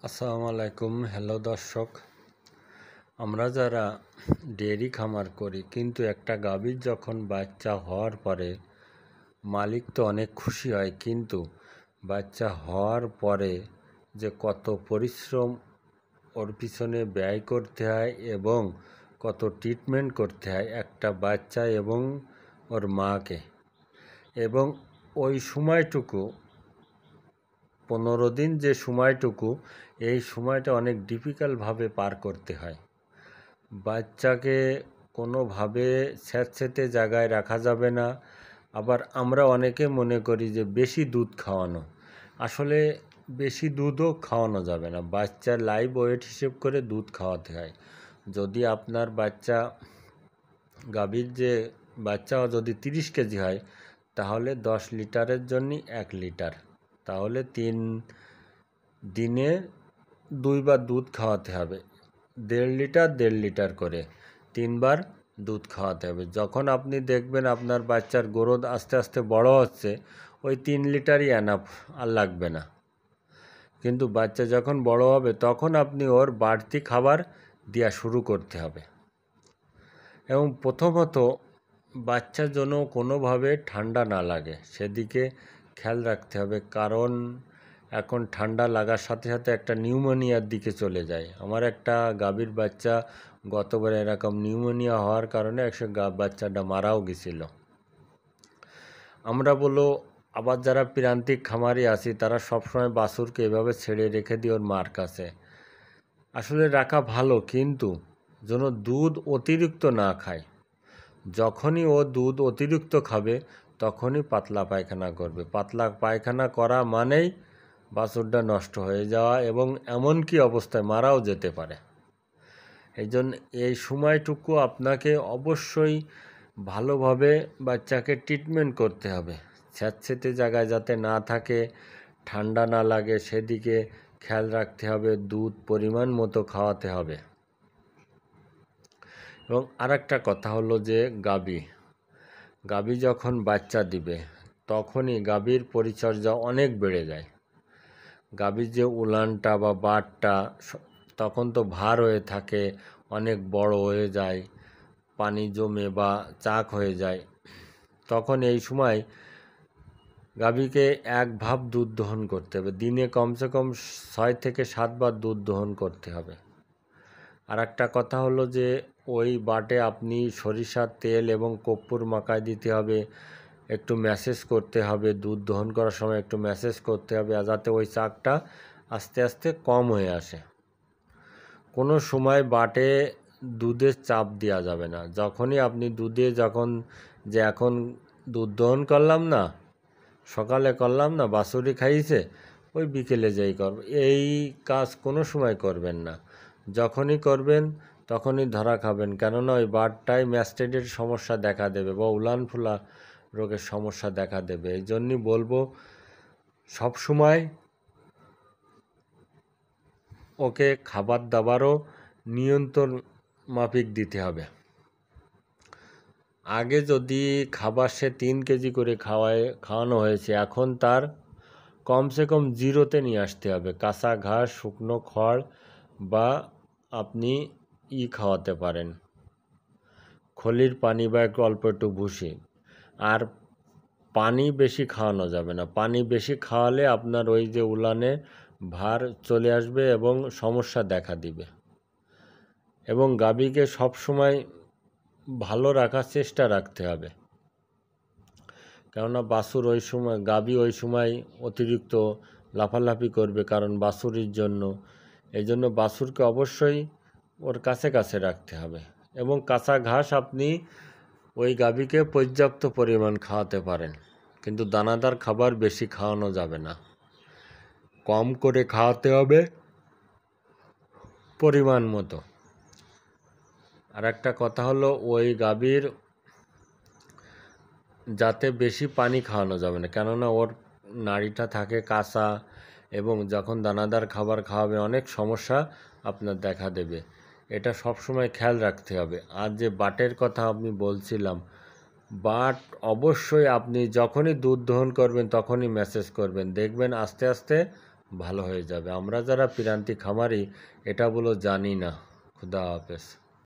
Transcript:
আসসালামু আলাইকুম। হ্যালো দর্শক, আমরা যারা ডেয়ারি খামার করি কিন্তু একটা গাভীর যখন বাচ্চা হওয়ার পরে মালিক তো অনেক খুশি হয়, কিন্তু বাচ্চা হওয়ার পরে যে কত পরিশ্রম ওর পিছনে ব্যয় করতে হয় এবং কত ট্রিটমেন্ট করতে হয় একটা বাচ্চা এবং ওর মাকে, এবং ওই সময়টুকু 15 দিন যে সময়টুকু, এই সময়টা অনেক ডিফিকাল্টভাবে পার করতে হয়। বাচ্চাকে কোনোভাবে স্যাঁতসেঁতে জায়গায় রাখা যাবে না। আবার আমরা অনেকে মনে করি যে বেশি দুধ খাওয়ানো, আসলে বেশি দুধও খাওয়ানো যাবে না। বাচ্চার লাইভ ওয়েট হিসেব করে দুধ খাওয়াতে হয়। যদি আপনার বাচ্চা গাভীর যে বাচ্চা যদি 30 কেজি হয়, তাহলে 10 লিটারের জন্য 1 লিটার, তাহলে 3 দিনে 2 বার দুধ খাওয়াতে হবে। 1.5 লিটার করে 3 বার দুধ খাওয়াতে হবে। যখন আপনি দেখবেন আপনার বাচ্চার গ্রোথ আস্তে আস্তে বড় হচ্ছে, ওই 3 লিটারই এনাফ, আর লাগবে না। কিন্তু বাচ্চা যখন বড় হবে তখন আপনি ওর বাড়তি খাবার দেওয়া শুরু করতে হবে। এবং প্রথমত বাচ্চার জন্য কোনোভাবে ঠান্ডা না লাগে সেদিকে খেয়াল রাখতে হবে, কারণ এখন ঠান্ডা লাগার সাথে সাথে একটা নিউমোনিয়ার দিকে চলে যায়। আমার একটা গাভীর বাচ্চা গতবার এরকম নিউমোনিয়া হওয়ার কারণে বাচ্চাটা মারাও গেছিল। আমরা বলো, আবার যারা প্রান্তিক খামারি আছি তারা সবসময় বাছুরকে এভাবে ছেড়ে রেখে দিই ওর মার কাছে। আসলে রাখা ভালো, কিন্তু যেন দুধ অতিরিক্ত না খায়। যখনই ও দুধ অতিরিক্ত খাবে তখনই পাতলা পায়খানা করবে। পাতলা পায়খানা করা মানেই বাছুরটা নষ্ট হয়ে যাওয়া এবং এমনকি অবস্থায় মারাও যেতে পারে। এই জন্য এই সময়টুকু আপনাকে অবশ্যই ভালোভাবে বাচ্চাকে ট্রিটমেন্ট করতে হবে। স্যাঁতসেঁতে জায়গায় যাতে না থাকে, ঠান্ডা না লাগে সেদিকে খেয়াল রাখতে হবে। দুধ পরিমাণ মতো খাওয়াতে হবে। এবং আরেকটা কথা হলো যে গাভী যখন বাচ্চা দিবে তখনই গাভীর পরিচর্যা অনেক বেড়ে যায়। গাভীর যে উলানটা বা বাটটা তখন তো ভার হয়ে থাকে, অনেক বড় হয়ে যায়, পানি জমে বা চাক হয়ে যায়। তখন এই সময় গাভীকে এক ভাব দুধ দহন করতে হবে। দিনে কমসে কম 6 থেকে 7 বার দুধ দহন করতে হবে। আর একটা কথা হলো যে ওই বাটে আপনি সরিষার তেল এবং কর্পূর মাখায় দিতে হবে, একটু ম্যাসেজ করতে হবে, দুধ দহন করার সময় একটু ম্যাসেজ করতে হবে, যাতে ওই চাকটা আস্তে আস্তে কম হয়ে আসে। কোনো সময় বাটে দুধের চাপ দেওয়া যাবে না। যখনই আপনি এখন দুধ দহন করলাম না, সকালে করলাম না, বাছুরি খাইছে, ওই বিকেলে যেই করব, এই কাজ কোনো সময় করবেন না। যখনই করবেন তখনই ধরা খাবেন, কেননা ওই বাটটায় ম্যাস্টাইডের সমস্যা দেখা দেবে বা উলান ফুলা রোগের সমস্যা দেখা দেবে। এই জন্যই বলবো সবসময় ওকে খাবার দাবারও নিয়ন্ত্রণ মাফিক দিতে হবে। আগে যদি খাবার সে 3 কেজি করে খাওয়ানো হয়েছে, এখন তার কমসে কম 0-তে নিয়ে আসতে হবে। কাঁচা ঘাস, শুকনো খড় বা আপনি খাওয়াতে পারেন, খলির পানি বা অল্প একটু ভুসি। আর পানি বেশি খাওয়ানো যাবে না। পানি বেশি খাওয়ালে আপনার ওই যে উলানে ভার চলে আসবে এবং সমস্যা দেখা দিবে। এবং গাভীকে সবসময় ভালো রাখার চেষ্টা রাখতে হবে, কেননা গাভী ওই সময় অতিরিক্ত লাফালাফি করবে, কারণ বাছুরির জন্য। এই জন্য বাছুরকে অবশ্যই ওর কাছে কাছে রাখতে হবে। এবং কাঁচা ঘাস আপনি ওই গাভীকে পর্যাপ্ত পরিমাণ খাওয়াতে পারেন, কিন্তু দানাদার খাবার বেশি খাওয়ানো যাবে না, কম করে খাওয়াতে হবে, পরিমাণ মতো। আর একটা কথা হলো ওই গাভীর যাতে বেশি পানি খাওয়ানো যাবে না, কেননা ওর নাড়িটা থাকে কাঁচা, এবং যখন দানাদার খাবার খাওয়াবে অনেক সমস্যা আপনার দেখা দেবে। এটা সবসময় খেয়াল রাখতে হবে। আর যে বাটের কথা আমি বলছিলাম, বাট অবশ্যই আপনি যখনই দুধ দহন করবেন তখনই ম্যাসেজ করবেন, দেখবেন আস্তে আস্তে ভালো হয়ে যাবে। আমরা যারা প্রান্তিক খামারি এটা বলো জানি না। খুদা হাফেজ।